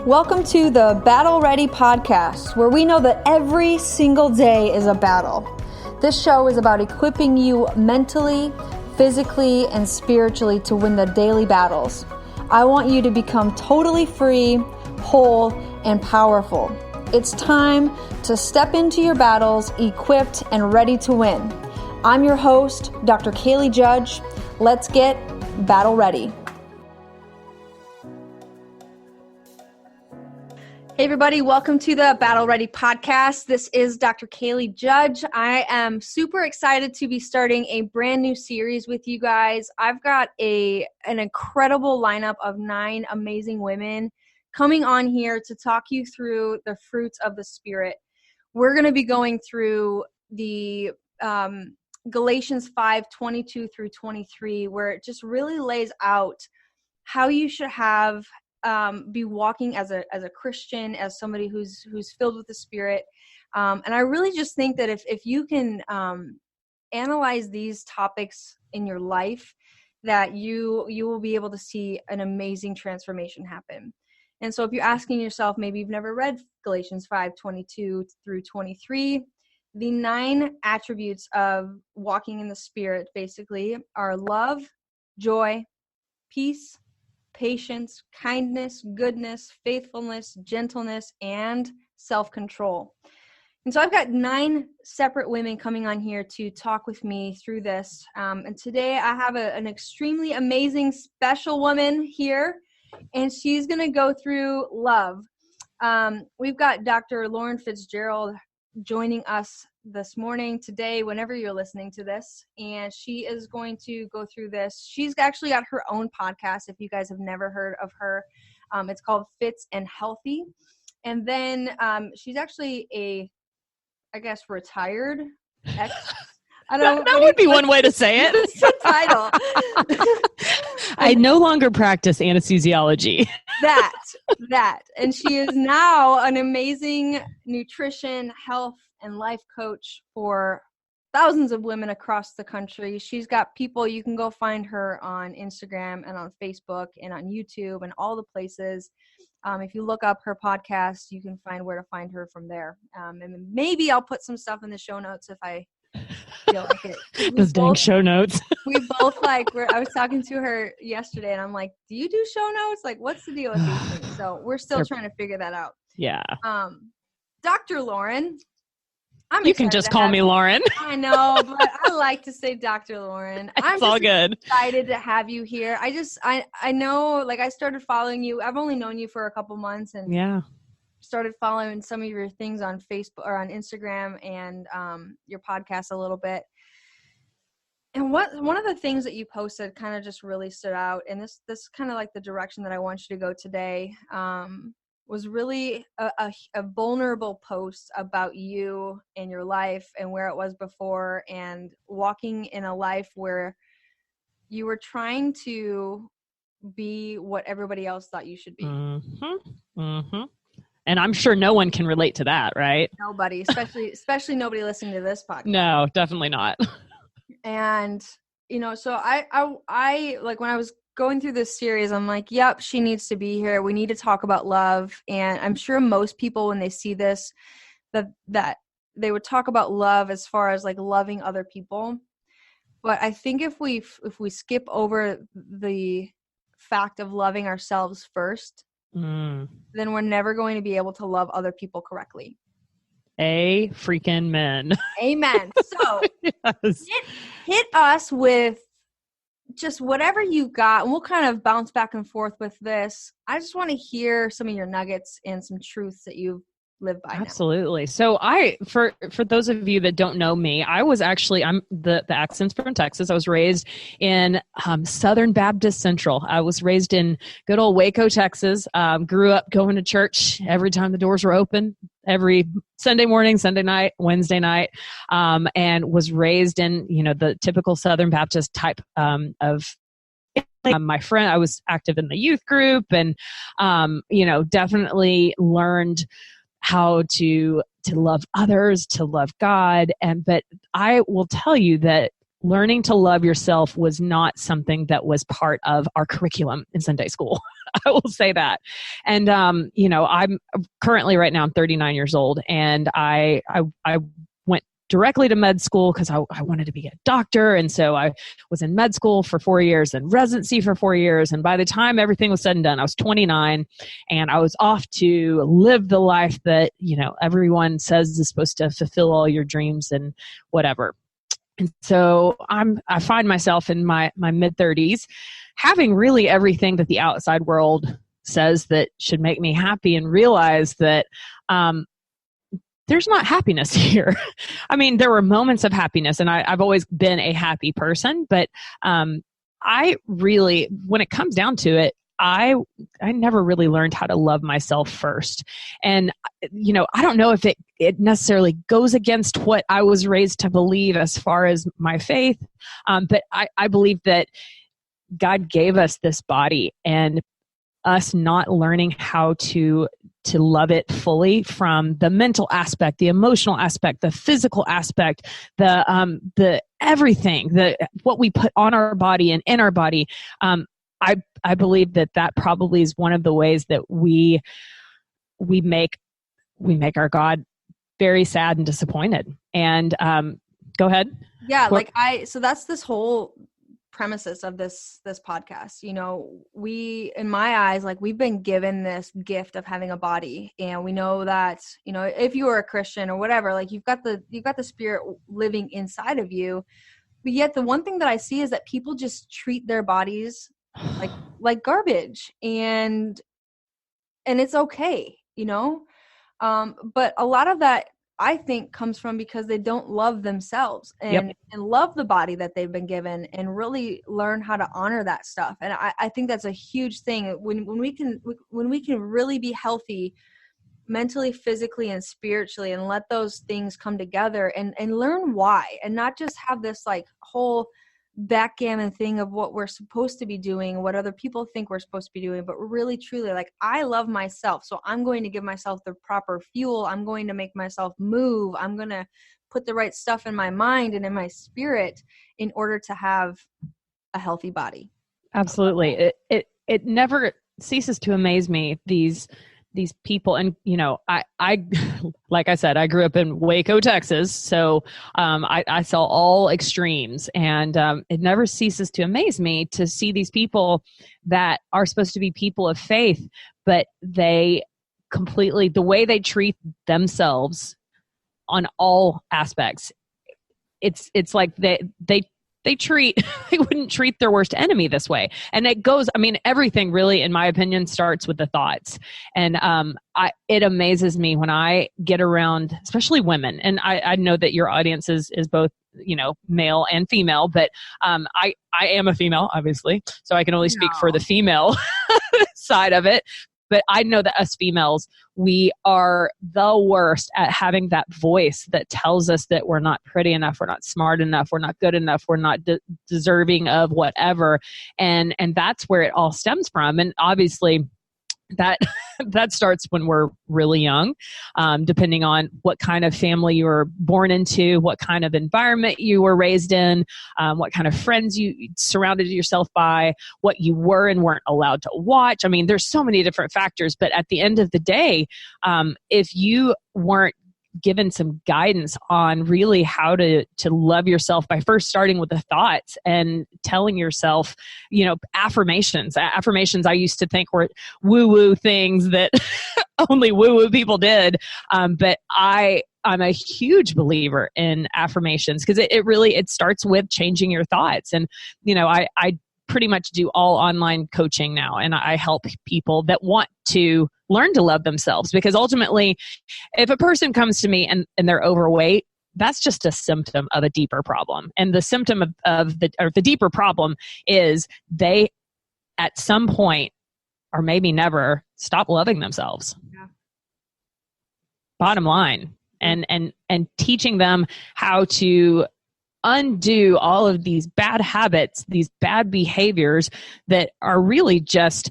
Welcome to the Battle Ready podcast, where we know that every single day is a battle. This show is about equipping you mentally, physically, and spiritually to win the daily battles. I want you to become totally free, whole, and powerful. It's time to step into your battles equipped and ready to win. I'm your host, Dr. Kalie Judge. Let's get battle ready. Hey everybody, welcome to the Battle Ready podcast. This is Dr. Kalie Judge. I am super excited to be starting a brand new series with you guys. I've got an incredible lineup of 9 amazing women coming on here to talk you through the fruits of the Spirit. We're going to be going through the Galatians 5:22 through 23, where it just really lays out how you should be walking as a Christian, as somebody who's filled with the Spirit. And I really just think that if you can analyze these topics in your life, that you will be able to see an amazing transformation happen. And so if you're asking yourself, maybe you've never read Galatians 5:22 through 23, the 9 attributes of walking in the Spirit basically are love, joy, peace, patience, kindness, goodness, faithfulness, gentleness, and self-control. And so I've got 9 separate women coming on here to talk with me through this. And today I have an extremely amazing special woman here, and she's going to go through love. We've got Dr. Lauren Fitzgerald joining us this morning, today, whenever you're listening to this, and she is going to go through this. She's actually got her own podcast, if you guys have never heard of her. It's called Fitz and Healthy. And then she's actually retired ex. I don't know. That would be one way to say it. It's the title. I no longer practice anesthesiology. That. And she is now an amazing nutrition, health, and life coach for thousands of women across the country. She's got people, you can go find her on Instagram and on Facebook and on YouTube and all the places. If you look up her podcast, you can find where to find her from there. And maybe I'll put some stuff in the show notes if I feel like it. Those dang show notes. We both I was talking to her yesterday and I'm like, do you do show notes? Like, what's the deal with these things? So we're still trying to figure that out. Yeah. Dr. Lauren. You can just call me Lauren. I know, but I like to say Dr. Lauren. It's all good. Excited to have you here. I know, like, I started following you. I've only known you for a couple months, and started following some of your things on Facebook or on Instagram and your podcast a little bit. And one of the things that you posted kind of just really stood out, and this kind of like the direction that I want you to go today. Was really a vulnerable post about you and your life and where it was before, and walking in a life where you were trying to be what everybody else thought you should be. Mm-hmm. Mm-hmm. And I'm sure no one can relate to that, right? Nobody, especially nobody listening to this podcast. No, definitely not. And, so I like when I was going through this series, I'm like, yep, she needs to be here. We need to talk about love. And I'm sure most people, when they see this, that they would talk about love as far as like loving other people. But I think if we skip over the fact of loving ourselves first, then we're never going to be able to love other people correctly. A freaking men. Amen. So yes. hit us with just whatever you got, and we'll kind of bounce back and forth with this. I just want to hear some of your nuggets and some truths that you've lived by. Absolutely. Now. So for those of you that don't know me, I'm the accent's from Texas. I was raised in Southern Baptist Central. I was raised in good old Waco, Texas. Grew up going to church every time the doors were open, every Sunday morning, Sunday night, Wednesday night, and was raised in, the typical Southern Baptist type of my friend. I was active in the youth group and, definitely learned how to love others, to love God. But I will tell you that learning to love yourself was not something that was part of our curriculum in Sunday school. I will say that. And, I'm currently right now, I'm 39 years old, and I went directly to med school because I wanted to be a doctor. And so I was in med school for 4 years and residency for 4 years. And by the time everything was said and done, I was 29 and I was off to live the life that, everyone says is supposed to fulfill all your dreams and whatever. And so I find myself in my mid-30s having really everything that the outside world says that should make me happy, and realize that there's not happiness here. I mean, there were moments of happiness, and I've always been a happy person, but I really, when it comes down to it, I never really learned how to love myself first. And, I don't know if it necessarily goes against what I was raised to believe as far as my faith, but I believe that God gave us this body, and us not learning how to love it fully, from the mental aspect, the emotional aspect, the physical aspect, the everything, what we put on our body and in our body. I believe that probably is one of the ways that we make our God very sad and disappointed. And go ahead. Yeah, so that's this whole premises of this podcast. We, in my eyes, we've been given this gift of having a body, and we know that, if you are a Christian or whatever, you've got the Spirit living inside of you. But yet the one thing that I see is that people just treat their bodies like garbage, and it's okay, but a lot of that, I think, comes from because they don't love themselves and love the body that they've been given, and really learn how to honor that stuff. And I think that's a huge thing when we can really be healthy mentally, physically, and spiritually, and let those things come together and learn why, and not just have this whole backgammon thing of what we're supposed to be doing, what other people think we're supposed to be doing, but really truly I love myself, so I'm going to give myself the proper fuel. I'm going to make myself move. I'm going to put the right stuff in my mind and in my spirit in order to have a healthy body. Absolutely. It never ceases to amaze me, these people. And, I like I said, I grew up in Waco, Texas. So I saw all extremes, and it never ceases to amaze me to see these people that are supposed to be people of faith, but they completely, the way they treat themselves on all aspects, it's like they wouldn't treat their worst enemy this way. And it goes, everything really, in my opinion, starts with the thoughts. And it amazes me when I get around, especially women. And I know that your audience is both, male and female, but I am a female, obviously, so I can only speak for the female side of it. But I know that us females, we are the worst at having that voice that tells us that we're not pretty enough, we're not smart enough, we're not good enough, we're not deserving of whatever. And that's where it all stems from. And obviously that starts when we're really young, depending on what kind of family you were born into, what kind of environment you were raised in, what kind of friends you surrounded yourself by, what you were and weren't allowed to watch. There's so many different factors, but at the end of the day, if you weren't given some guidance on really how to love yourself by first starting with the thoughts and telling yourself, affirmations I used to think were woo-woo things that only woo-woo people did. But I'm a huge believer in affirmations, because it starts with changing your thoughts. And, I pretty much do all online coaching now, and I help people that want to learn to love themselves, because ultimately, if a person comes to me and they're overweight, that's just a symptom of a deeper problem. And the symptom of the deeper problem is they, at some point, or maybe never, stop loving themselves. Yeah. Bottom line. And teaching them how to undo all of these bad habits, these bad behaviors that are really just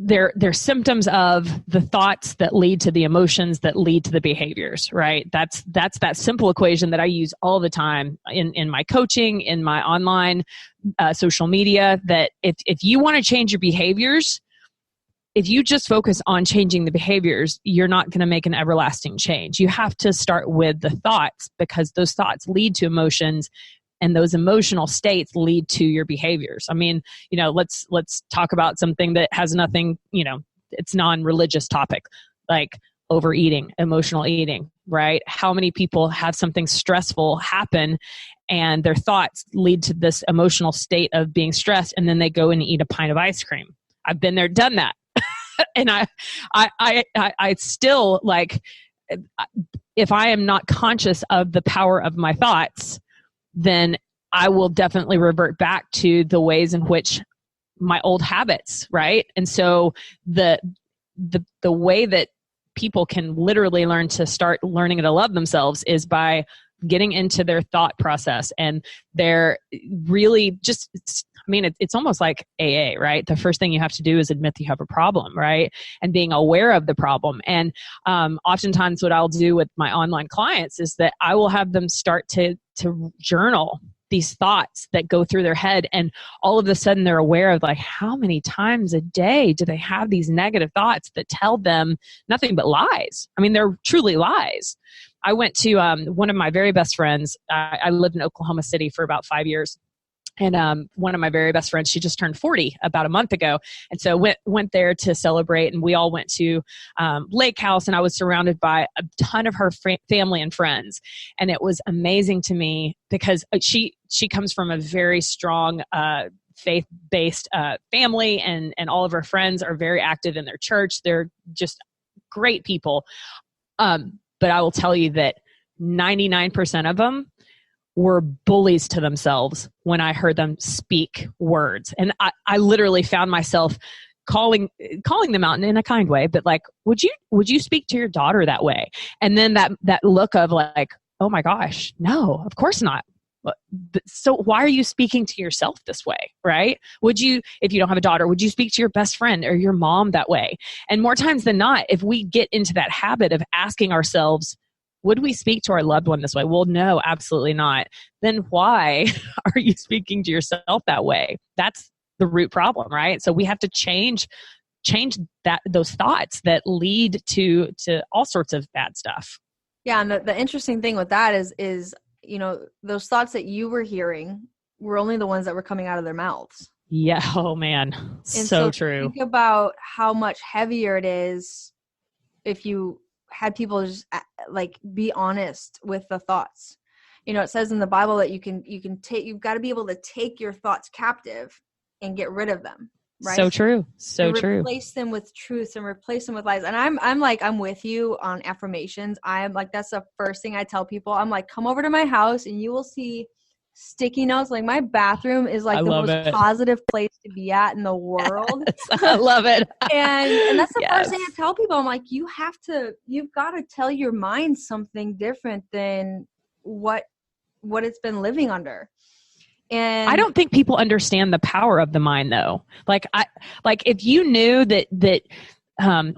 they're symptoms of the thoughts that lead to the emotions that lead to the behaviors, right? That's that simple equation that I use all the time in my coaching, in my online social media, that if you want to change your behaviors, if you just focus on changing the behaviors, you're not going to make an everlasting change. You have to start with the thoughts, because those thoughts lead to emotions, and those emotional states lead to your behaviors. I mean, let's talk about something that has nothing, it's non-religious topic, like overeating, emotional eating, right? How many people have something stressful happen and their thoughts lead to this emotional state of being stressed, and then they go and eat a pint of ice cream? I've been there, done that. And I still, like, if I am not conscious of the power of my thoughts, then I will definitely revert back to the ways in which my old habits, right? And so the way that people can literally learn to start learning to love themselves is by getting into their thought process. And they're really just, it's almost like AA, right? The first thing you have to do is admit that you have a problem, right? And being aware of the problem. And oftentimes what I'll do with my online clients is that I will have them start to journal these thoughts that go through their head. And all of a sudden they're aware of, like, how many times a day do they have these negative thoughts that tell them nothing but lies? I mean, they're truly lies. I went to one of my very best friends. I lived in Oklahoma City for about 5 years. And one of my very best friends, she just turned 40 about a month ago. And so went there to celebrate, and we all went to Lake House, and I was surrounded by a ton of her family and friends. And it was amazing to me because she comes from a very strong faith-based family, and all of her friends are very active in their church. They're just great people. But I will tell you that 99% of them were bullies to themselves when I heard them speak words. And I literally found myself calling them out in a kind way, but like, would you speak to your daughter that way? And then that look of like, oh my gosh, no, of course not. So why are you speaking to yourself this way, right? Would you, if you don't have a daughter, would you speak to your best friend or your mom that way? And more times than not, if we get into that habit of asking ourselves, would we speak to our loved one this way? Well, no, absolutely not. Then why are you speaking to yourself that way? That's the root problem, right? So we have to change those thoughts that lead to all sorts of bad stuff. Yeah, and the interesting thing with that is those thoughts that you were hearing were only the ones that were coming out of their mouths. Yeah. Oh man, so true. Think about how much heavier it is if you had people just like be honest with the thoughts. It says in the Bible that you've got to be able to take your thoughts captive and get rid of them. Right? So true. So true. Replace them with truths and replace them with lies. And I'm with you on affirmations. I'm like, that's the first thing I tell people. I'm like, come over to my house and you will see sticky notes. Like my bathroom is like the most positive place to be at in the world. Yes, I love it. and that's the first thing I tell people. I'm like, you've got to tell your mind something different than what it's been living under. And I don't think people understand the power of the mind though. Like if you knew that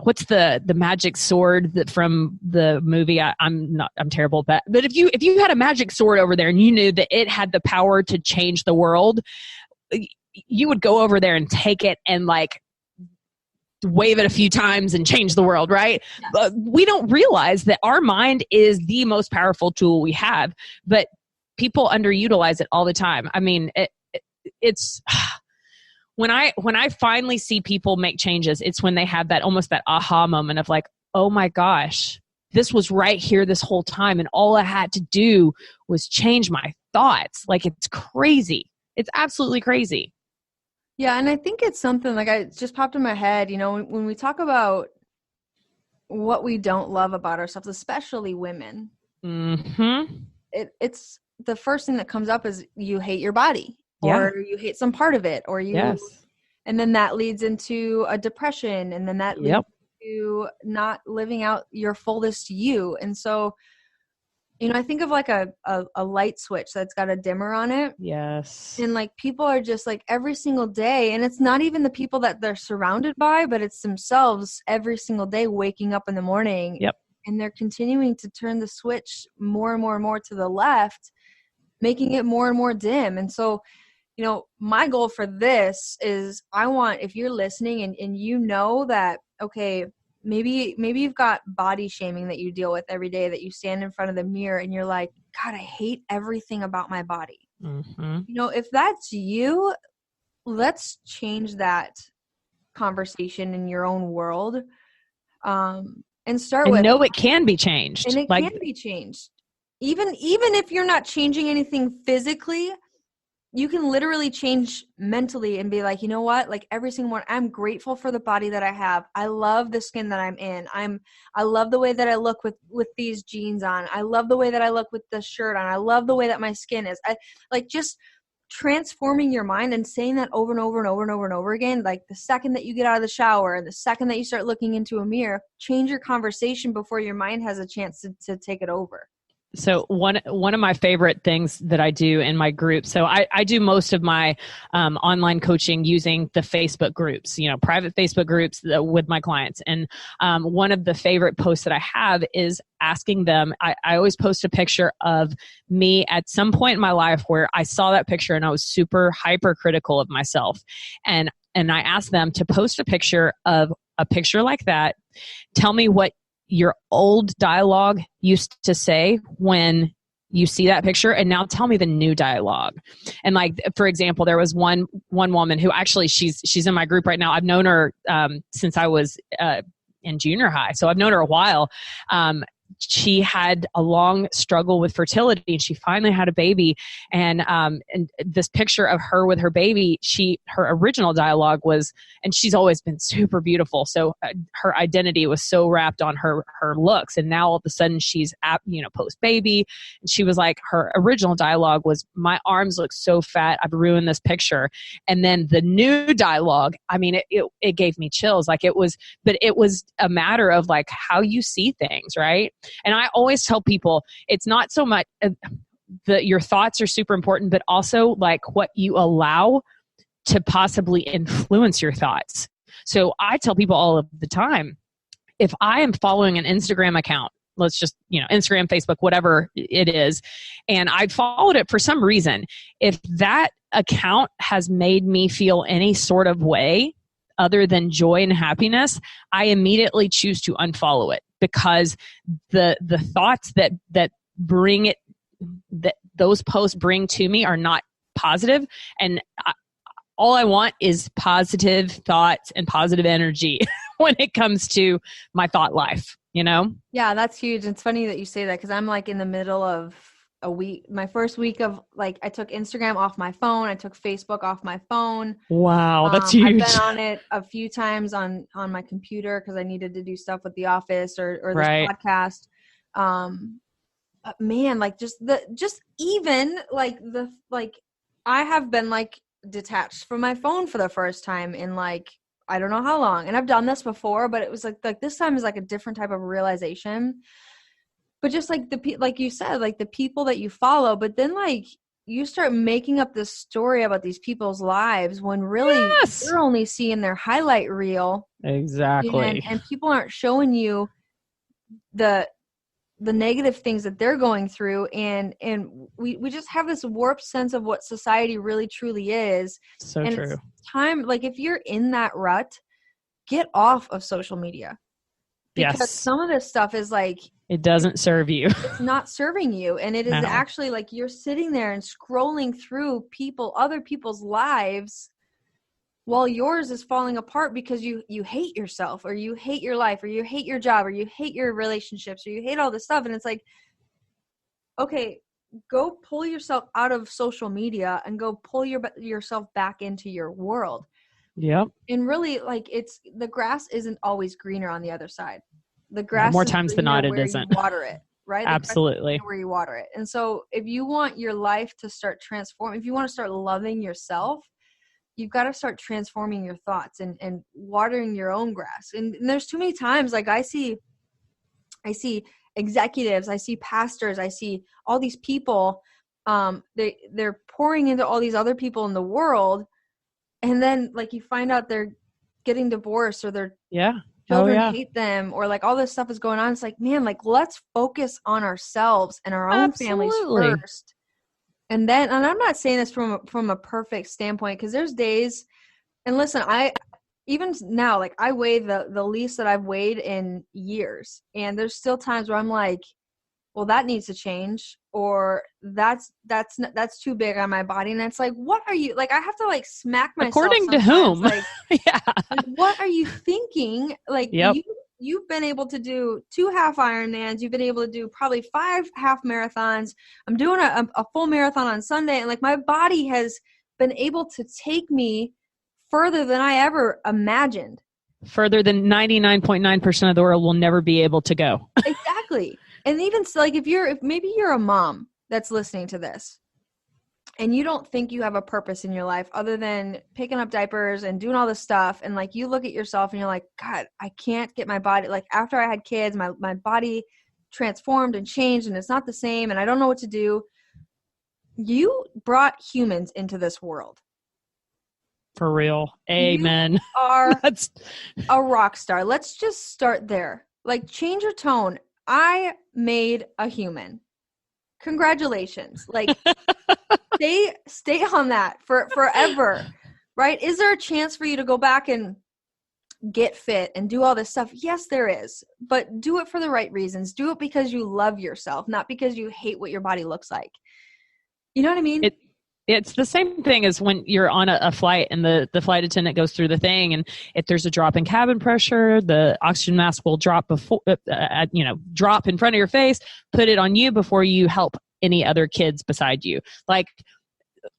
what's the magic sword that from the movie? I'm terrible at that. But if you had a magic sword over there and you knew that it had the power to change the world, you would go over there and take it and like wave it a few times and change the world, right? Yeah. We don't realize that our mind is the most powerful tool we have, but people underutilize it all the time. I mean, it's when I finally see people make changes, it's when they have that almost that aha moment of like, oh my gosh, this was right here this whole time. And all I had to do was change my thoughts. Like it's crazy. It's absolutely crazy. Yeah. And I think it's something like it just popped in my head, when we talk about what we don't love about ourselves, especially women, it's the first thing that comes up is you hate your body or you hate some part of it or and then that leads into a depression and then that leads to not living out your fullest you. And so I think of like a light switch that's got a dimmer on it. Yes. And like people are just like every single day, and it's not even the people that they're surrounded by, but it's themselves every single day waking up in the morning. Yep. And they're continuing to turn the switch more and more and more to the left, making it more and more dim. And so, my goal for this is I want, if you're listening and you know that, okay, maybe you've got body shaming that you deal with every day, that you stand in front of the mirror and you're like, God, I hate everything about my body. Mm-hmm. If that's you, let's change that conversation in your own world. And start with, know it can be changed. And it can be changed. Even if you're not changing anything physically, you can literally change mentally and be like, you know what? Like every single morning, I'm grateful for the body that I have. I love the skin that I'm in. I love the way that I look with these jeans on. I love the way that I look with the shirt on. I love the way that my skin is. I like just transforming your mind and saying that over and over and over and over and over again. Like the second that you get out of the shower and the second that you start looking into a mirror, change your conversation before your mind has a chance to take it over. So one of my favorite things that I do in my group, so I do most of my online coaching using the Facebook groups, private Facebook groups with my clients. And one of the favorite posts that I have is asking them, I always post a picture of me at some point in my life where I saw that picture and I was super hypercritical of myself. And I asked them to post a picture of a picture like that. Tell me what your old dialogue used to say when you see that picture, and now tell me the new dialogue. And like, for example, there was one woman who actually she's in my group right now. I've known her since I was in junior high, so I've known her a while. She had a long struggle with fertility, and she finally had a baby. And this picture of her with her baby, her original dialogue was, and she's always been super beautiful. So her identity was so wrapped on her looks. And now all of a sudden she's post baby. And she was like, her original dialogue was, my arms look so fat, I've ruined this picture. And then the new dialogue, I mean, it gave me chills. Like it was a matter of like how you see things, right? And I always tell people, it's not so much your thoughts are super important, but also like what you allow to possibly influence your thoughts. So I tell people all of the time, if I am following an Instagram account, let's just, Instagram, Facebook, whatever it is, and I followed it for some reason, if that account has made me feel any sort of way other than joy and happiness, I immediately choose to unfollow it, because the thoughts that bring it, that those posts bring to me are not positive. And all I want is positive thoughts and positive energy when it comes to my thought life, Yeah, that's huge. It's funny that you say that, because I'm like in the middle of a week, my first week of like, I took Instagram off my phone. I took Facebook off my phone. Wow, that's huge. I've been on it a few times on my computer because I needed to do stuff with the office or this right. podcast. But man, like I have been like detached from my phone for the first time in like, I don't know how long. And I've done this before, but it was like this time is like a different type of realization. But just like like you said, like the people that you follow, but then like you start making up this story about these people's lives when really you're only seeing their highlight reel. Exactly. And people aren't showing you the negative things that they're going through. And we just have this warped sense of what society really truly is. So and true. It's time, like if you're in that rut, get off of social media. Because some of this stuff is like, it doesn't serve you. It's not serving you. And it is actually like you're sitting there and scrolling through other people's lives while yours is falling apart because you hate yourself, or you hate your life, or you hate your job, or you hate your relationships, or you hate all this stuff. And it's like, okay, go pull yourself out of social media and go pull yourself back into your world. Yep. And really, like, it's the grass isn't always greener on the other side. The grass more is times than not, it where isn't. You water it, right? Absolutely. Where you water it. And so if you want your life to start transforming, if you want to start loving yourself, you've got to start transforming your thoughts and watering your own grass. And there's too many times, like I see executives, I see pastors, I see all these people, they're pouring into all these other people in the world. And then like you find out they're getting divorced or their children hate them, or like all this stuff is going on. It's like, man, like let's focus on ourselves and our own families first. And then, and I'm not saying this from a perfect standpoint, because there's days, and listen, even now, like I weigh the least that I've weighed in years. And there's still times where I'm like, well, that needs to change, or that's too big on my body. And it's like, what are you, like, I have to like smack myself. According to whom? Like, like, what are you thinking? Like you've been able to do 2 half Ironmans. You've been able to do probably 5 half marathons. I'm doing a full marathon on Sunday. And like my body has been able to take me further than I ever imagined. Further than 99.9% of the world will never be able to go. Exactly. And even so, like if maybe you're a mom that's listening to this and you don't think you have a purpose in your life other than picking up diapers and doing all this stuff. And like you look at yourself and you're like, God, I can't get my body. Like after I had kids, my body transformed and changed and it's not the same and I don't know what to do. You brought humans into this world. For real. Amen. You are a rock star. Let's just start there. Like change your tone. I made a human. Congratulations. Like stay on that for forever. Right? Is there a chance for you to go back and get fit and do all this stuff? Yes, there is. But do it for the right reasons. Do it because you love yourself, not because you hate what your body looks like. You know what I mean? It's the same thing as when you're on a flight and the flight attendant goes through the thing, and if there's a drop in cabin pressure, the oxygen mask will drop drop in front of your face, put it on you before you help any other kids beside you. Like,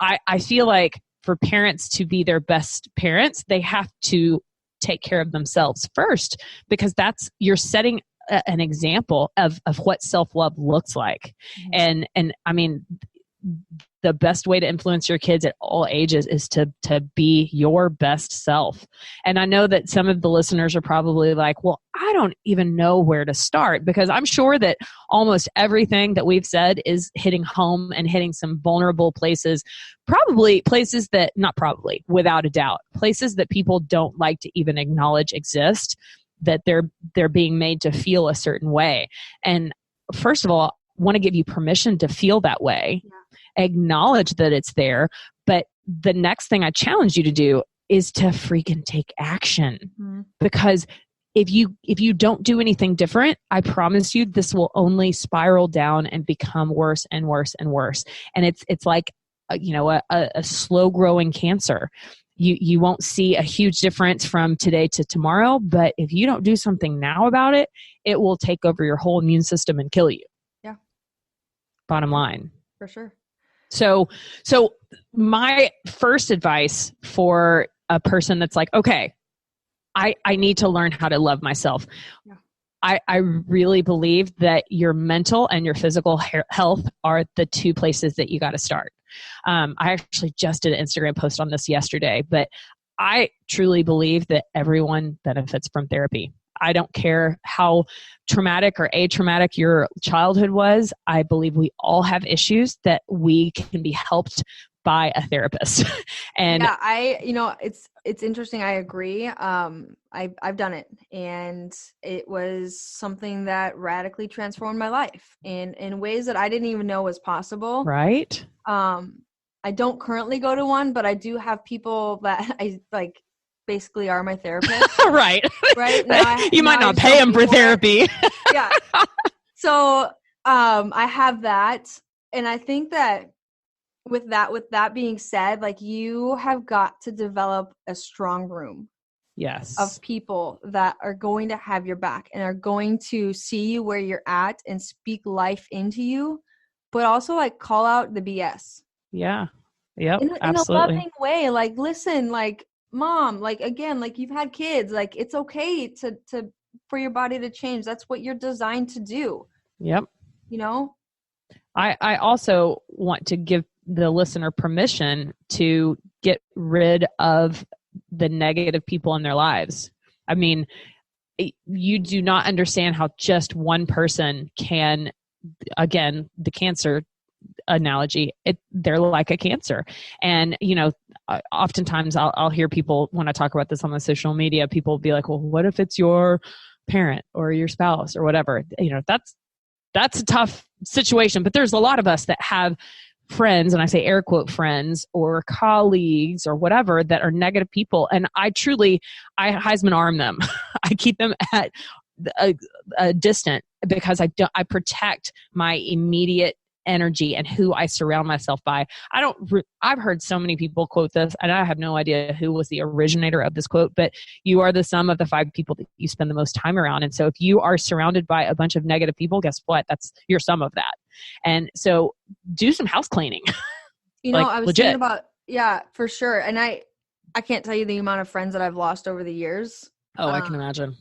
I feel like for parents to be their best parents, they have to take care of themselves first, because you're setting an example of what self-love looks like. Mm-hmm. And I mean, the best way to influence your kids at all ages is to be your best self. And I know that some of the listeners are probably like, well, I don't even know where to start, because I'm sure that almost everything that we've said is hitting home and hitting some vulnerable places, without a doubt, places that people don't like to even acknowledge exist, that they're being made to feel a certain way. And first of all, I want to give you permission to feel that way. Yeah. Acknowledge that it's there. But the next thing I challenge you to do is to freaking take action. Mm-hmm. Because if you don't do anything different, I promise you this will only spiral down and become worse and worse and worse. And it's like a slow growing cancer. You won't see a huge difference from today to tomorrow, but if you don't do something now about it, it will take over your whole immune system and kill you. Yeah. Bottom line. For sure. So my first advice for a person that's like, okay, I need to learn how to love myself. Yeah. I really believe that your mental and your physical health are the 2 places that you got to start. I actually just did an Instagram post on this yesterday, but I truly believe that everyone benefits from therapy. I don't care how traumatic or atraumatic your childhood was. I believe we all have issues that we can be helped by a therapist. And yeah, it's interesting. I agree. I've done it, and it was something that radically transformed my life in ways that I didn't even know was possible. Right. I don't currently go to one, but I do have people that I like basically are my therapist. Right. Now you might not pay them for therapy. Yeah. So I have that. And I think that with that being said, like you have got to develop a strong room. Yes. Of people that are going to have your back and are going to see you where you're at and speak life into you, but also like call out the BS. Yeah. Yep. In a loving way. Like, listen, like, Mom, like, again, like you've had kids, like it's okay to for your body to change. That's what you're designed to do. Yep. I also want to give the listener permission to get rid of the negative people in their lives. I mean, you do not understand how just one person can, again, the cancer analogy, they're like a cancer. And, oftentimes I'll hear people, when I talk about this on the social media, people will be like, well, what if it's your parent or your spouse or whatever? That's a tough situation, but there's a lot of us that have friends, and I say air quote friends or colleagues or whatever, that are negative people. And I Heisman arm them. I keep them at a distant, because I protect my immediate energy and who I surround myself by. I've heard so many people quote this, and I have no idea who was the originator of this quote, but you are the sum of the 5 people that you spend the most time around. And so if you are surrounded by a bunch of negative people, guess what? That's your sum of that. And so do some house cleaning. I was legit. thinking about, yeah, for sure. And I can't tell you the amount of friends that I've lost over the years. Oh, I can imagine.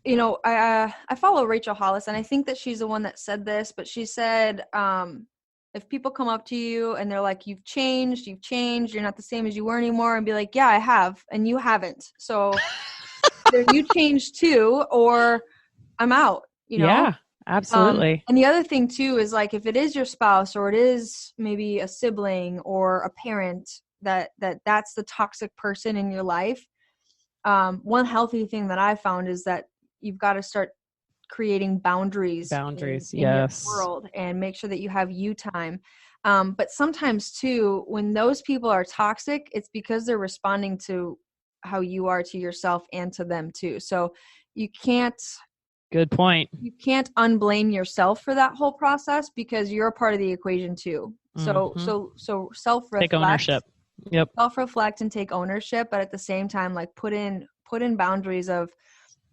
I follow Rachel Hollis, and I think that she's the one that said this, but she said, if people come up to you and they're like, you've changed, you're not the same as you were anymore, and be like, yeah, I have, and you haven't. So either you changed too, or I'm out, Yeah, absolutely. And the other thing too is, like, if it is your spouse, or it is maybe a sibling or a parent, that's the toxic person in your life. One healthy thing that I found is that you've got to start creating boundaries in yes. your world, and make sure that you have you time. But sometimes too, when those people are toxic, it's because they're responding to how you are to yourself and to them too. So you can't, good point. You can't unblame yourself for that whole process, because you're a part of the equation too. So self-reflect. Take ownership. Yep. Self-reflect and take ownership, but at the same time, like, put in boundaries of,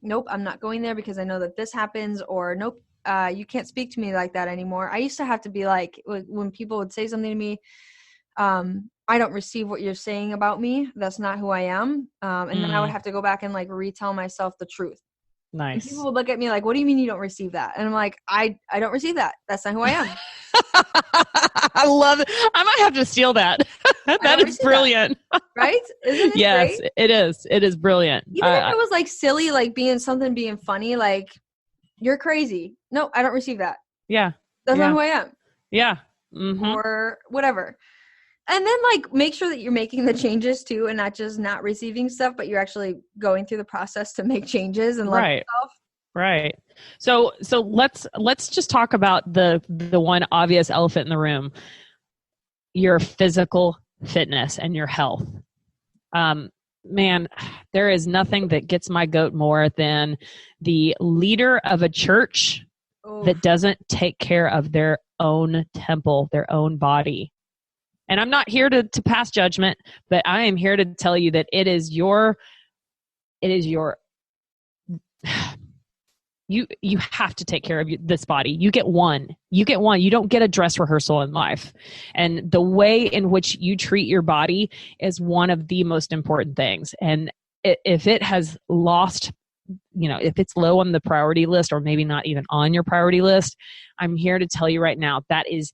nope, I'm not going there because I know that this happens, or nope, you can't speak to me like that anymore. I used to have to be like, when people would say something to me, I don't receive what you're saying about me. That's not who I am. And then I would have to go back and, like, retell myself the truth. Nice. And people would look at me like, what do you mean you don't receive that? And I'm like, I don't receive that. That's not who I am. I love it. I might have to steal that. That is brilliant. That. Right? Isn't it yes, great? it is. It is brilliant. Even if it was, like, silly, like being funny, like, you're crazy. No, I don't receive that. Yeah. That's not who I am. Yeah. Mm-hmm. Or whatever. And then, like, make sure that you're making the changes too, and not just not receiving stuff, but you're actually going through the process to make changes and love yourself. Right. So let's just talk about the one obvious elephant in the room: your physical fitness and your health. Man, there is nothing that gets my goat more than the leader of a church that doesn't take care of their own temple, their own body. And I'm not here to pass judgment, but I am here to tell you that it is your you have to take care of this body. You get one. You don't get a dress rehearsal in life. And the way in which you treat your body is one of the most important things. And if it has lost, if it's low on the priority list, or maybe not even on your priority list, I'm here to tell you right now, that is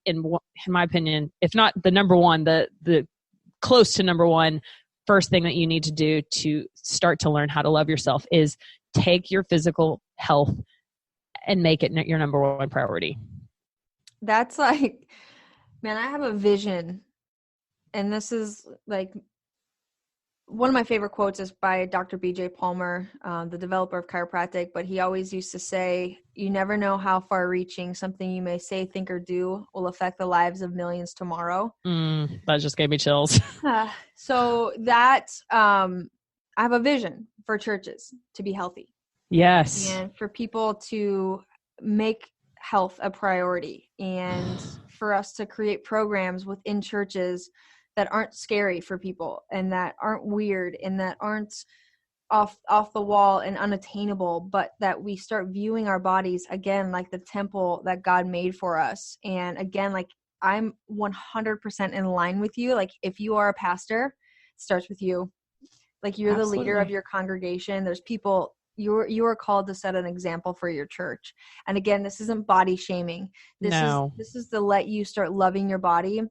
in my opinion, if not the number one, the close to number one, first thing that you need to do to start to learn how to love yourself is take your physical health and make it your number one priority. That's like, man, I have a vision, and this is like one of my favorite quotes is by Dr. B.J. Palmer, the developer of chiropractic, but he always used to say, you never know how far-reaching something you may say, think, or do will affect the lives of millions tomorrow. That just gave me chills. So that, I have a vision for churches to be healthy. Yes. And for people to make health a priority, and for us to create programs within churches that aren't scary for people, and that aren't weird, and that aren't off the wall and unattainable, but that we start viewing our bodies again like the temple that God made for us. And again, like, I'm 100% in line with you. Like, if you are a pastor, it starts with you. Like, you're Absolutely. the leader of your congregation. There's people, you are called to set an example for your church. And again, this isn't body shaming. This is to let you start loving your body.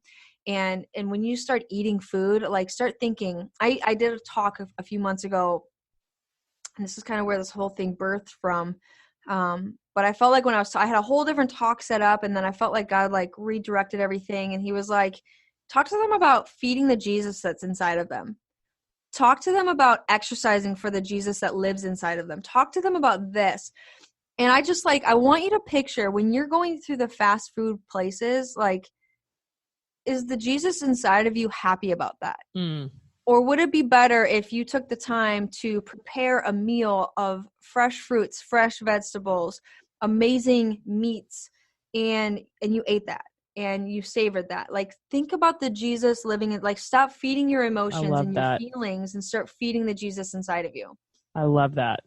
And when you start eating food, like, start thinking, I did a talk a few months ago and this is kind of where this whole thing birthed from. But I felt like when I had a whole different talk set up, and then I felt like God like redirected everything, and he was like, talk to them about feeding the Jesus that's inside of them. Talk to them about exercising for the Jesus that lives inside of them. Talk to them about this. And I just like, I want you to picture when you're going through the fast food places, like, is the Jesus inside of you happy about that? Or would it be better if you took the time to prepare a meal of fresh fruits, fresh vegetables, amazing meats, and you ate that and you savored that? Like, think about the Jesus living in, like, stop feeding your emotions and your feelings and start feeding the Jesus inside of you. I love that.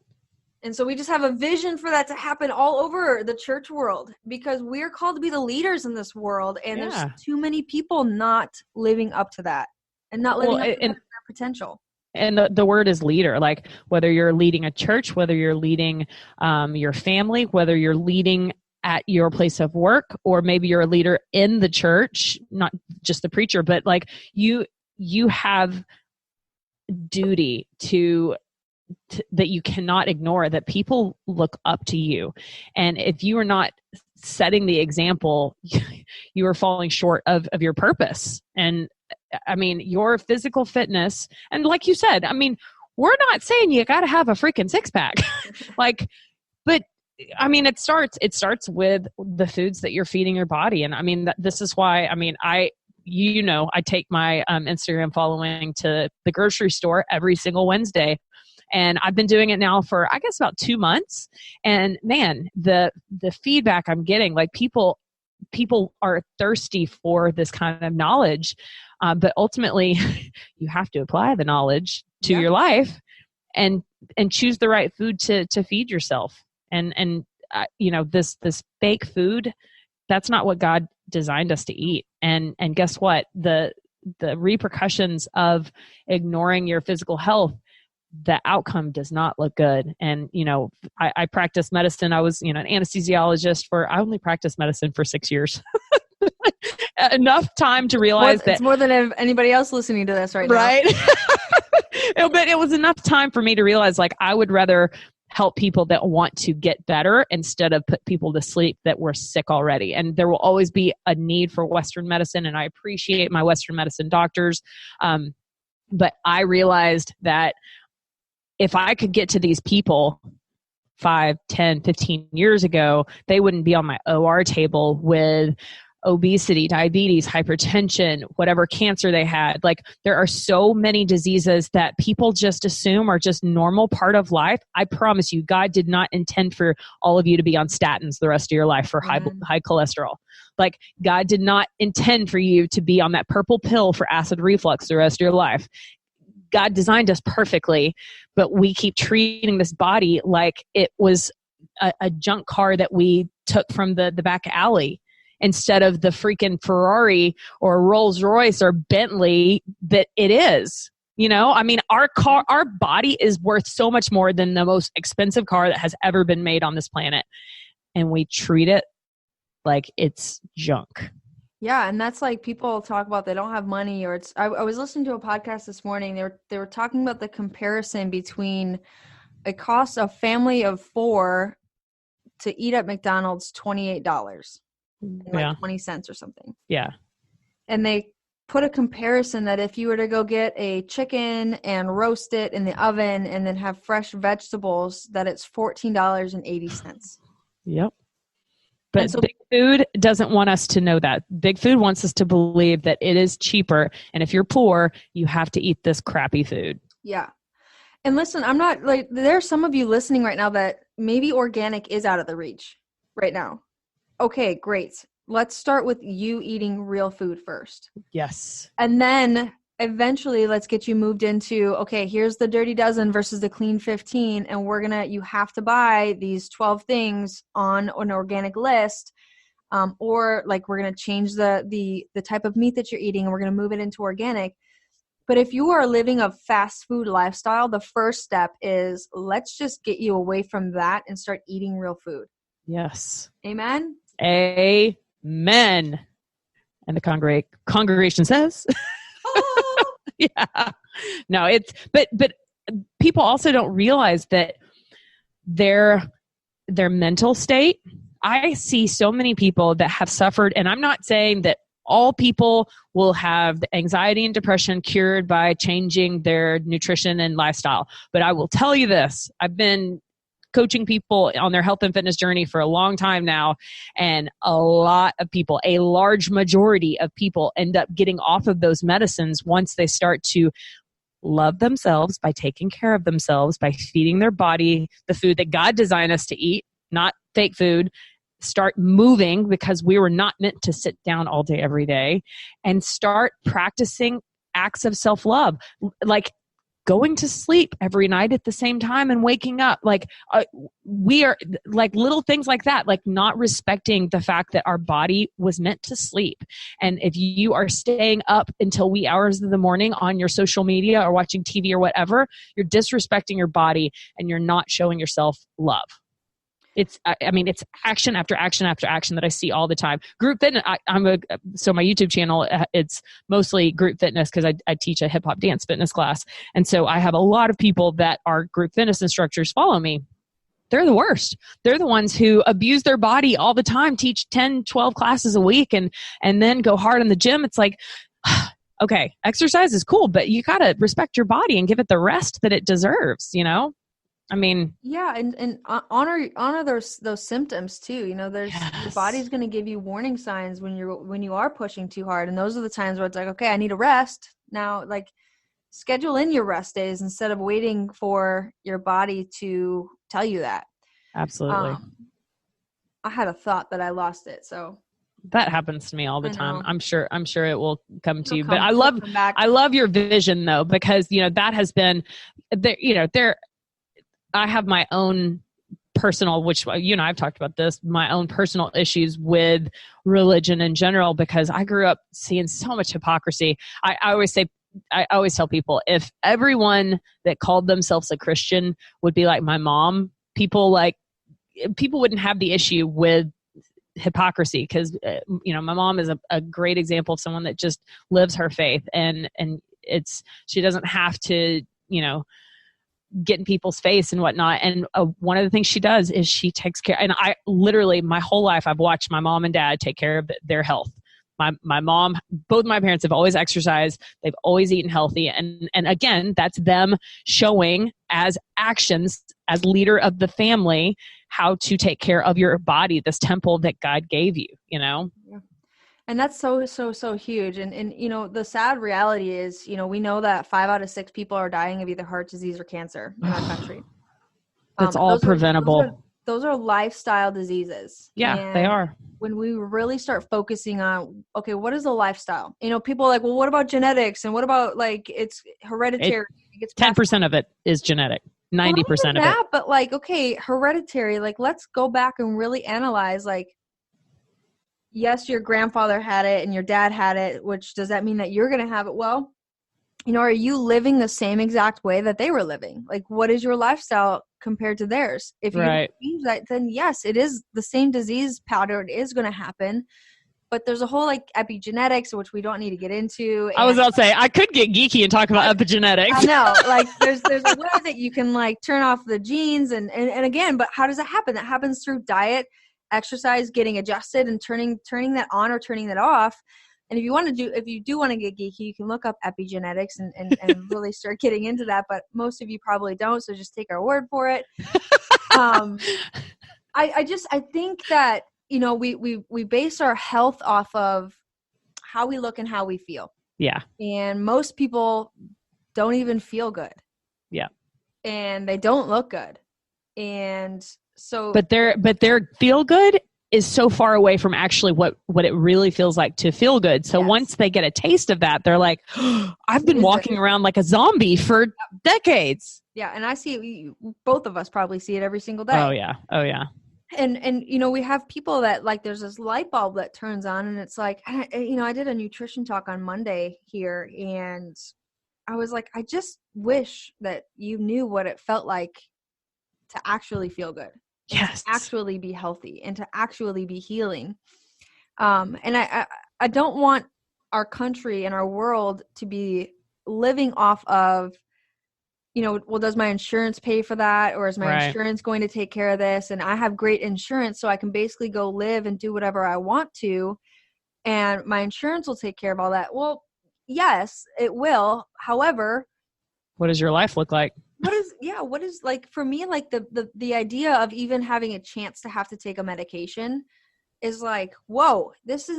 And so we just have a vision for that to happen all over the church world, because we're called to be the leaders in this world. And there's too many people not living up to that and not living up to their potential. And the word is leader. Like, whether you're leading a church, whether you're leading your family, whether you're leading at your place of work, or maybe you're a leader in the church, not just the preacher, but like you have duty that you cannot ignore, that people look up to you. And if you are not setting the example, you are falling short of your purpose. And I mean, your physical fitness, and like you said, I mean, we're not saying you got to have a freaking six pack, like, but I mean, it starts with the foods that you're feeding your body. And I mean, this is why, I mean, I take my Instagram following to the grocery store every single Wednesday. And I've been doing it now for, I guess, about 2 months. And man, the feedback I'm getting, like people are thirsty for this kind of knowledge. But ultimately, you have to apply the knowledge to your life and choose the right food to feed yourself. And this fake food, that's not what God designed us to eat. And guess what? The repercussions of ignoring your physical health, the outcome does not look good. And, I practiced medicine. I was, an anesthesiologist I only practiced medicine for 6 years. Enough time to realize it's more than anybody else listening to this right now. Right. But it was enough time for me to realize, like, I would rather help people that want to get better instead of put people to sleep that were sick already. And there will always be a need for Western medicine. And I appreciate my Western medicine doctors. But I realized that if I could get to these people 5, 10, 15 years ago, they wouldn't be on my OR table with obesity, diabetes, hypertension, whatever cancer they had. Like, there are so many diseases that people just assume are just normal part of life. I promise you, God did not intend for all of you to be on statins the rest of your life for high cholesterol. Like, God did not intend for you to be on that purple pill for acid reflux the rest of your life. God designed us perfectly, but we keep treating this body like it was a junk car that we took from the back alley, instead of the freaking Ferrari or Rolls Royce or Bentley that it is. I mean, our body is worth so much more than the most expensive car that has ever been made on this planet. And we treat it like it's junk. Yeah. And that's like, people talk about they don't have money, or I was listening to a podcast this morning. They were talking about the comparison between it costs a family of 4 to eat at McDonald's $28. Like 20 cents or something. Yeah. And they put a comparison that if you were to go get a chicken and roast it in the oven and then have fresh vegetables, that it's $14.80. Yep. But so, Big Food doesn't want us to know that. Big Food wants us to believe that it is cheaper. And if you're poor, you have to eat this crappy food. Yeah. And listen, I'm not like, there's some of you listening right now that maybe organic is out of the reach right now. Okay, great. Let's start with you eating real food first. Yes. And then eventually let's get you moved into, okay, here's the Dirty Dozen versus the Clean 15. And you have to buy these 12 things on an organic list. Or like, we're going to change the type of meat that you're eating, and we're going to move it into organic. But if you are living a fast food lifestyle, the first step is, let's just get you away from that and start eating real food. Yes. Amen. Amen. And the congregation says, oh. Yeah. No, but people also don't realize that their mental state. I see so many people that have suffered, and I'm not saying that all people will have the anxiety and depression cured by changing their nutrition and lifestyle. But I will tell you this, I've been coaching people on their health and fitness journey for a long time now. And a lot of people, a large majority of people end up getting off of those medicines once they start to love themselves by taking care of themselves, by feeding their body the food that God designed us to eat, not fake food. Start moving, because we were not meant to sit down all day, every day, and start practicing acts of self-love, like going to sleep every night at the same time and waking up. Like we are like little things like that, like not respecting the fact that our body was meant to sleep. And if you are staying up until wee hours of the morning on your social media or watching TV or whatever, you're disrespecting your body and you're not showing yourself love. It's action after action after action that I see all the time. Group fitness. So my YouTube channel, it's mostly group fitness because I teach a hip hop dance fitness class. And so I have a lot of people that are group fitness instructors follow me. They're the worst. They're the ones who abuse their body all the time, teach 10, 12 classes a week and then go hard in the gym. It's like, okay, exercise is cool, but you got to respect your body and give it the rest that it deserves, you know? I mean, yeah, and honor those symptoms too. You know, your body's going to give you warning signs when you are pushing too hard, and those are the times where it's like, okay, I need a rest now. Like, schedule in your rest days instead of waiting for your body to tell you that. Absolutely. I had a thought that I lost it, so that happens to me all the time. I'm sure it will come to you. But I love your vision though, because that has been there. I have my own personal, which I've talked about this, my own personal issues with religion in general, because I grew up seeing so much hypocrisy. I always tell people, if everyone that called themselves a Christian would be like my mom, people wouldn't have the issue with hypocrisy, because my mom is a great example of someone that just lives her faith, and she doesn't have to get in people's face and whatnot. And one of the things she does is she takes care. And I literally, my whole life, I've watched my mom and dad take care of their health. My mom, both my parents have always exercised. They've always eaten healthy. And again, that's them showing as actions, as leader of the family, how to take care of your body, this temple that God gave you, Yeah. And that's so huge. And the sad reality is, we know that 5 out of 6 people are dying of either heart disease or cancer in our country. That's all preventable. Those are lifestyle diseases. Yeah, and they are. When we really start focusing on, okay, what is the lifestyle? People are like, well, what about genetics? And what about it's hereditary? 10% of it is genetic. 90% of it. But okay, hereditary, let's go back and really analyze, yes, your grandfather had it and your dad had it, which does that mean that you're going to have it? Well, are you living the same exact way that they were living? What is your lifestyle compared to theirs? If you change that, then yes, it is the same disease pattern is going to happen. But there's a whole epigenetics, which we don't need to get into. I was about to say, I could get geeky and talk about epigenetics. I know, there's a way that you can turn off the genes and again, but how does that happen? That happens through diet, exercise, getting adjusted, and turning that on or turning that off. And if you do want to get geeky, you can look up epigenetics and really start getting into that. But most of you probably don't, so just take our word for it. I think that we base our health off of how we look and how we feel. Yeah. And most people don't even feel good. Yeah. And they don't look good. And so, but their feel good is so far away from actually what it really feels like to feel good. So once they get a taste of that, they're like, oh, I've been walking around like a zombie for decades. Yeah. And I see both of us probably see it every single day. Oh yeah. And we have people that there's this light bulb that turns on, and it's I did a nutrition talk on Monday here, and I was like, I just wish that you knew what it felt like to actually feel good. Yes. To actually be healthy and to actually be healing. And I don't want our country and our world to be living off of well, does my insurance pay for that? Or is my insurance going to take care of this? And I have great insurance, so I can basically go live and do whatever I want to, and my insurance will take care of all that. Well, yes, it will. However, what does your life look like? What is like, for me, like the idea of even having a chance to have to take a medication is like, whoa, that's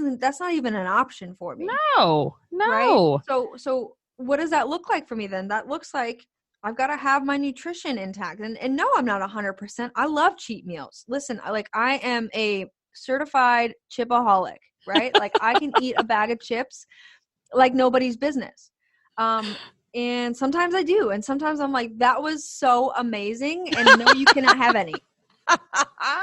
not even an option for me. No. Right? So what does that look like for me then? That looks like I've got to have my nutrition intact. And no, I'm not 100%. I love cheat meals. Listen, I am a certified chipaholic, right? Like I can eat a bag of chips like nobody's business. And sometimes I do. And sometimes I'm like, that was so amazing. And no, you cannot have any.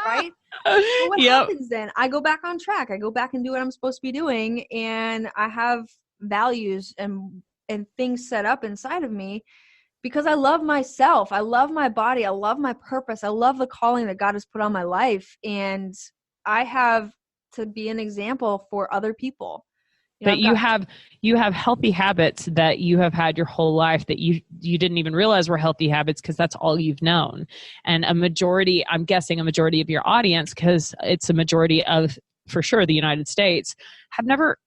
Right? So what happens then? I go back on track. I go back and do what I'm supposed to be doing. And I have values and things set up inside of me because I love myself. I love my body. I love my purpose. I love the calling that God has put on my life. And I have to be an example for other people. But you have healthy habits that you have had your whole life that you didn't even realize were healthy habits because that's all you've known. And I'm guessing a majority of your audience, because it's a majority of, for sure, the United States, have never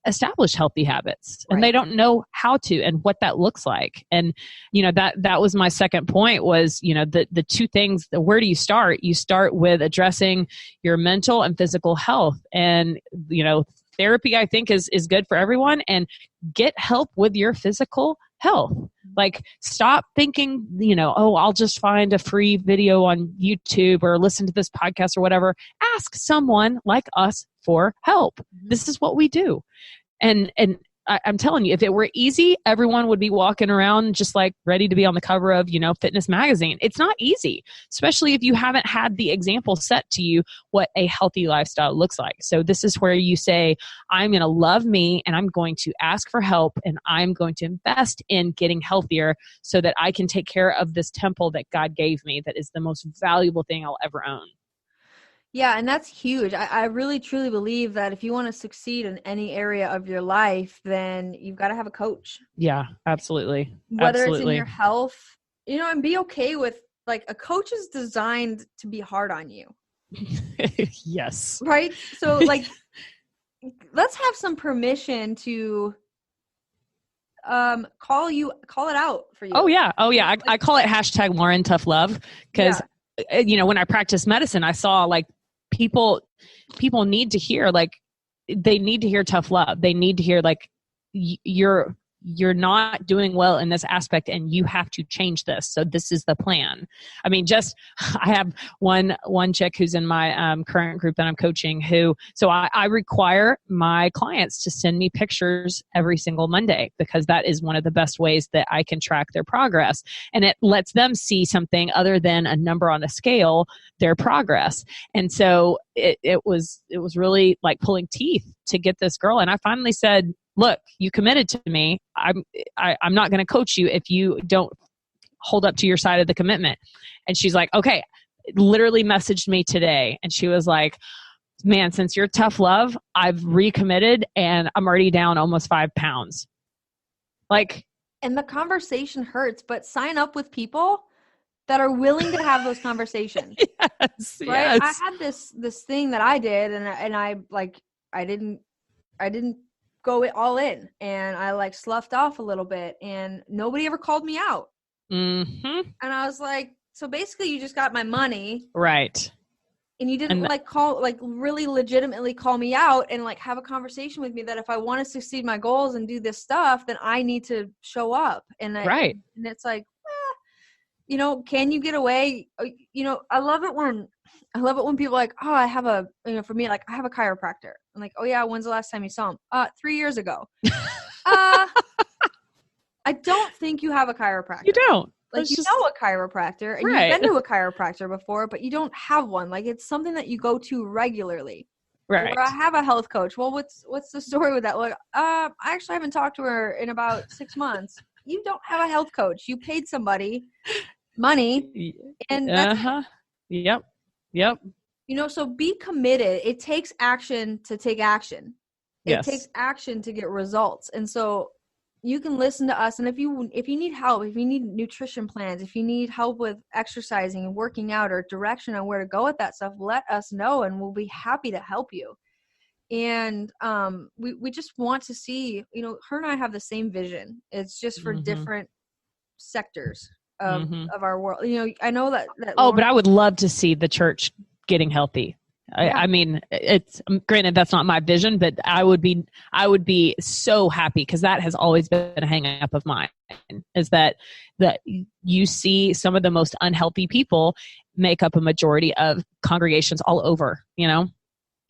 established healthy habits, and they don't know how to and what that looks like. And that was my second point was, the two things. Where do you start? You start with addressing your mental and physical health, and therapy, I think, is good for everyone, and get help with your physical health. Like, stop thinking, I'll just find a free video on YouTube or listen to this podcast or whatever. Ask someone like us for help. Mm-hmm. This is what we do. And I'm telling you, if it were easy, everyone would be walking around just like ready to be on the cover of, fitness magazine. It's not easy, especially if you haven't had the example set to you what a healthy lifestyle looks like. So this is where you say, I'm going to love me and I'm going to ask for help and I'm going to invest in getting healthier so that I can take care of this temple that God gave me that is the most valuable thing I'll ever own. Yeah, and that's huge. I really, truly believe that if you want to succeed in any area of your life, then you've got to have a coach. Yeah, absolutely. Whether it's in your health, and be okay with, like, a coach is designed to be hard on you. Yes. Right? So, like, let's have some permission to call it out for you. Oh, yeah. I call it hashtag Lauren Tough Love because, when I practiced medicine, I saw, like, people need to hear, like, they need to hear tough love. They need to hear, like, you're not doing well in this aspect and you have to change this. So this is the plan. I mean, I have one chick who's in my current group that I'm coaching I require my clients to send me pictures every single Monday because that is one of the best ways that I can track their progress. And it lets them see something other than a number on a scale, their progress. And so it was really like pulling teeth to get this girl. And I finally said, look, you committed to me. I'm not going to coach you if you don't hold up to your side of the commitment. And she's like, okay, literally messaged me today. And she was like, man, since you're tough love, I've recommitted and I'm already down almost 5 pounds. Like, and the conversation hurts, but sign up with people that are willing to have those conversations. Yes. Right? Yes. I had this thing that I did and I didn't go all in, and I, like, sloughed off a little bit, and nobody ever called me out. Mm-hmm. And I was like, so basically you just got my money. Right. And you didn't really legitimately call me out and, like, have a conversation with me that if I want to succeed my goals and do this stuff, then I need to show up. And right. And it's like, can you get away? I love it when people are like, oh, I have for me, like, I have a chiropractor. I'm like, oh yeah, when's the last time you saw him? 3 years ago. I don't think you have a chiropractor. You don't. Like, you know a chiropractor, and right. You've been to a chiropractor before, but you don't have one. Like, it's something that you go to regularly. Right. Or I have a health coach. Well, what's the story with that? Like, I actually haven't talked to her in about 6 months. You don't have a health coach. You paid somebody money, and that's it. Yep. So be committed. It takes action to take action. It Yes. takes action to get results. And so you can listen to us. And if you need help, if you need nutrition plans, if you need help with exercising and working out or direction on where to go with that stuff, let us know and we'll be happy to help you. And we just want to see, her and I have the same vision. It's just for different sectors of our world. I know that but I would love to see the church getting healthy. Yeah. I mean, it's granted that's not my vision, but I would be so happy, because that has always been a hang up of mine, is that you see some of the most unhealthy people make up a majority of congregations all over, And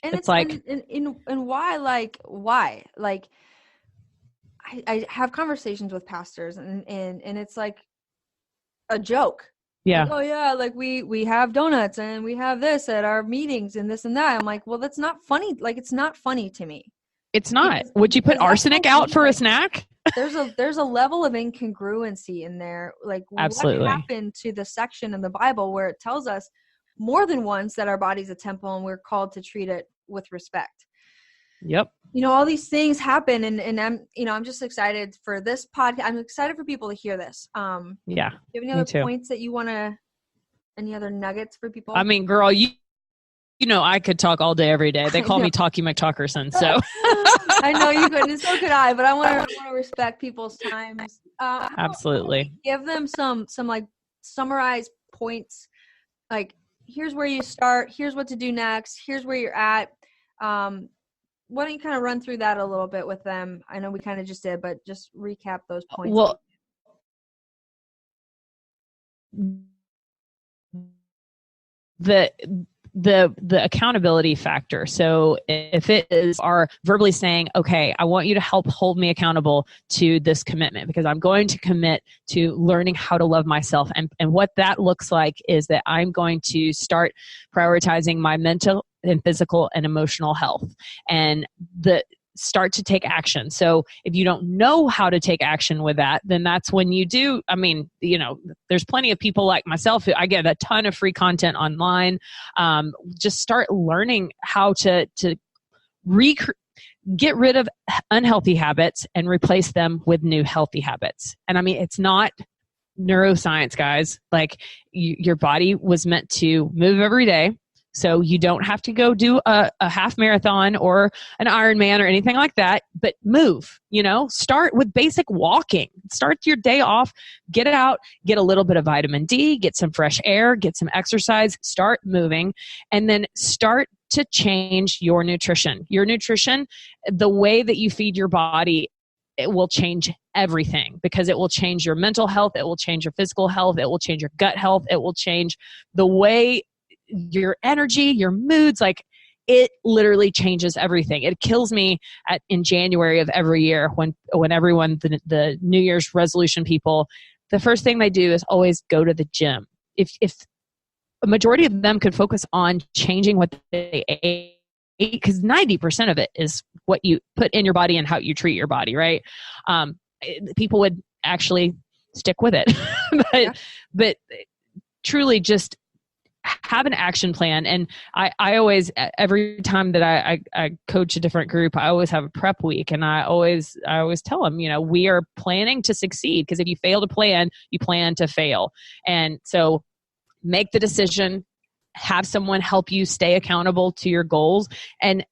it's like, and why? Like, I have conversations with pastors and it's like a joke. Yeah. Like, oh yeah, like we have donuts and we have this at our meetings and this and that. I'm like, well, that's not funny. Like, it's not funny to me. It's not. Would you put arsenic out for a snack? There's a level of incongruency in there. Like, absolutely. What happened to the section in the Bible where it tells us more than once that our body's a temple and we're called to treat it with respect? Yep. All these things happen, and I'm just excited for this podcast. I'm excited for people to hear this. Yeah. Do you have any other points that you want to, any other nuggets for people? I mean, girl, I could talk all day, every day. They call me Talkie McTalkerson, so. I know you could, and so could I, but I want to respect people's times. Absolutely. Give them some like summarized points, like, here's where you start, here's what to do next, here's where you're at. Why don't you kind of run through that a little bit with them? I know we kind of just did, but just recap those points. Well, the accountability factor. So if it is our verbally saying, okay, I want you to help hold me accountable to this commitment, because I'm going to commit to learning how to love myself. And what that looks like is that I'm going to start prioritizing my mental and physical and emotional health, and start to take action. So if you don't know how to take action with that, then that's when you do. I mean, there's plenty of people like myself who I get a ton of free content online. Just start learning how to get rid of unhealthy habits and replace them with new healthy habits. And I mean, it's not neuroscience, guys. Like, your body was meant to move every day. So you don't have to go do a half marathon or an Ironman or anything like that, but move, start with basic walking. Start your day off, get it out, get a little bit of vitamin D, get some fresh air, get some exercise, start moving, and then start to change your nutrition. Your nutrition, the way that you feed your body, it will change everything, because it will change your mental health. It will change your physical health. It will change your gut health. It will change the way your energy, your moods, like, it literally changes everything. It kills me in January of every year when everyone, the New Year's resolution people, the first thing they do is always go to the gym. If a majority of them could focus on changing what they ate, because 90% of it is what you put in your body and how you treat your body, right? People would actually stick with it. but truly just have an action plan. And I always, every time that I coach a different group, I always have a prep week, and I always tell them, we are planning to succeed, because if you fail to plan, you plan to fail. And so make the decision, have someone help you stay accountable to your goals, and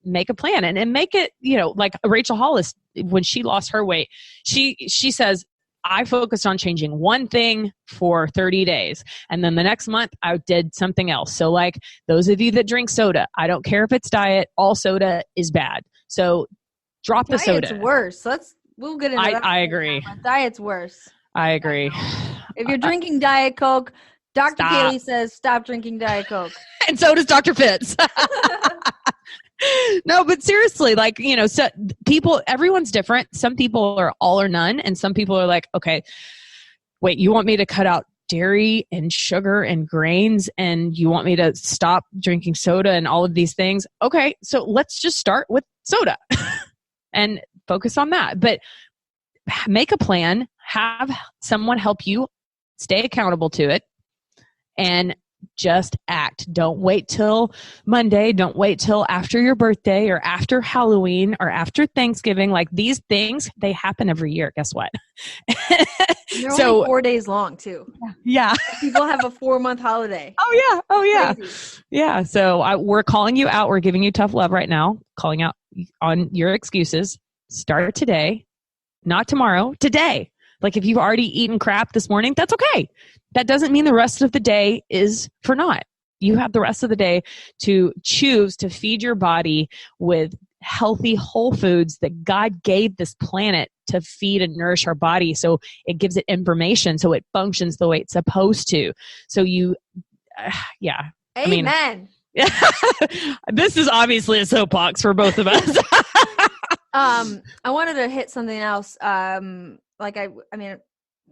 make a plan, and make it, like Rachel Hollis, when she lost her weight, she says, I focused on changing one thing for 30 days. And then the next month I did something else. So like those of you that drink soda, I don't care if it's diet, all soda is bad. So drop the soda. Diet's worse. We'll get into that. I agree. Diet's worse. I agree. If you're drinking Diet Coke, Dr. Kalie says stop drinking Diet Coke. And so does Dr. Fitz. No, but seriously, like, so everyone's different. Some people are all or none. And some people are like, okay, wait, you want me to cut out dairy and sugar and grains, and you want me to stop drinking soda and all of these things? Okay, so let's just start with soda and focus on that. But make a plan, have someone help you stay accountable to it, and Just act. Don't wait till Monday. Don't wait till after your birthday or after Halloween or after Thanksgiving. Like these things, they happen every year. Guess what? They're only 4 days long too. Yeah. People have a 4-month holiday. Oh yeah. Crazy. Yeah. So we're calling you out. We're giving you tough love right now, calling out on your excuses. Start today, not tomorrow, today. Like if you've already eaten crap this morning, that's okay. That doesn't mean the rest of the day is for naught. You have the rest of the day to choose to feed your body with healthy whole foods that God gave this planet to feed and nourish our body. So it gives it information so it functions the way it's supposed to. So yeah. Amen. This is obviously a soapbox for both of us. I wanted to hit something else. I mean,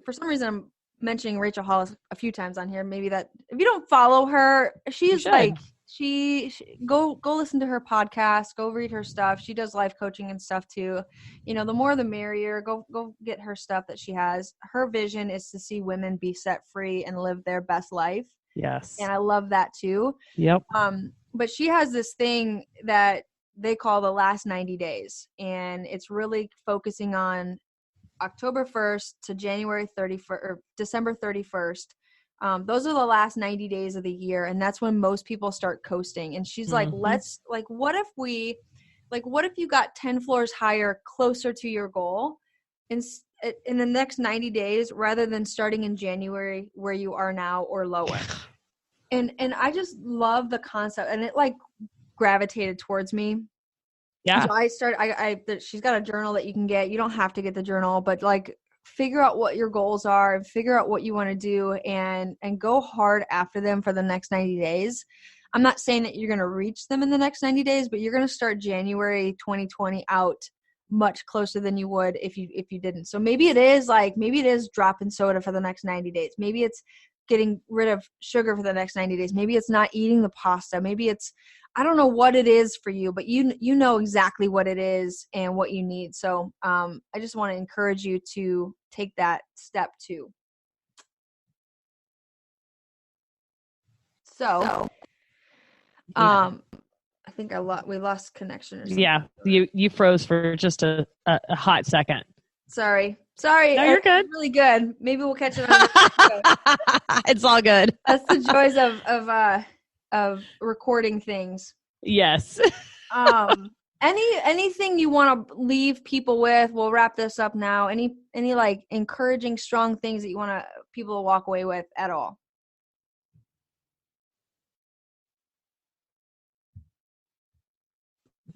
for some reason I'm mentioning Rachel Hollis a few times on here. Maybe that if you don't follow her, she's like, she go listen to her podcast, go read her stuff. She does life coaching and stuff too. You know, the more the merrier. Go get her stuff that she has. Her vision is to see women be set free and live their best life. Yes. And I love that too. Yep. But she has this thing that they call the last 90 days. And it's really focusing on October 1st to January 31st or December 31st. Those are the last 90 days of the year. And that's when most people start coasting. And she's like, what if you got 10 floors higher, closer to your goal in the next 90 days, rather than starting in January where you are now or lower. And I just love the concept, and it like gravitated towards me. Yeah. So she's got a journal that you can get. You don't have to get the journal, but like figure out what your goals are and figure out what you want to do and go hard after them for the next 90 days. I'm not saying that you're going to reach them in the next 90 days, but you're going to start January 2020 out much closer than you would if you didn't. So maybe it is dropping soda for the next 90 days. Maybe it's getting rid of sugar for the next 90 days. Maybe it's not eating the pasta. Maybe it's, I don't know what it is for you, but you know exactly what it is and what you need. So I just want to encourage you to take that step too. So I think we lost connection or something. Yeah, you froze for just a hot second. Sorry. No, you're good. Really good. Maybe we'll catch it on the It's all good. That's the joys of recording things. Yes. Anything you want to leave people with? We'll wrap this up now. Any like encouraging, strong things that you want people to walk away with at all?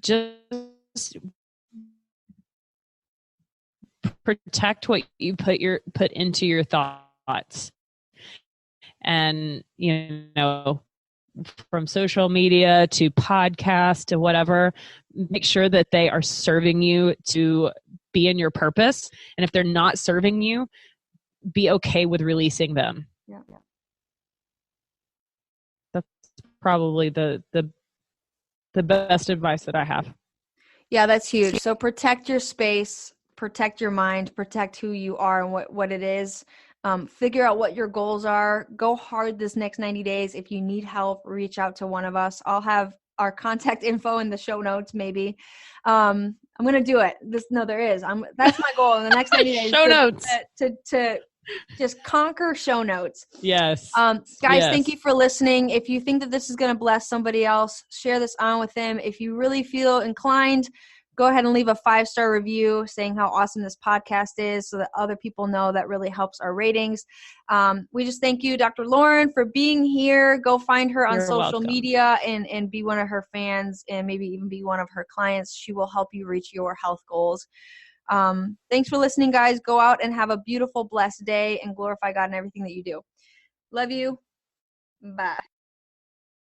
Just protect what you put into your thoughts, and from social media to podcast to whatever, make sure that they are serving you to be in your purpose. And if they're not serving you, be okay with releasing them. Yeah. That's probably the best advice that I have. Yeah, that's huge. So protect your space, protect your mind, protect who you are and what it is. Figure out what your goals are. Go hard this next 90 days. If you need help, reach out to one of us. I'll have our contact info in the show notes maybe. I'm going to do it. There is. That's my goal in the next 90 days. Show notes. To just conquer show notes. Yes. Guys, Thank you for listening. If you think that this is going to bless somebody else, share this on with them. If you really feel inclined, go ahead and leave a 5-star review saying how awesome this podcast is so that other people know. That really helps our ratings. We just thank you, Dr. Lauren, for being here. Go find her on social media and be one of her fans and maybe even be one of her clients. She will help you reach your health goals. Thanks for listening, guys. Go out and have a beautiful, blessed day and glorify God in everything that you do. Love you. Bye.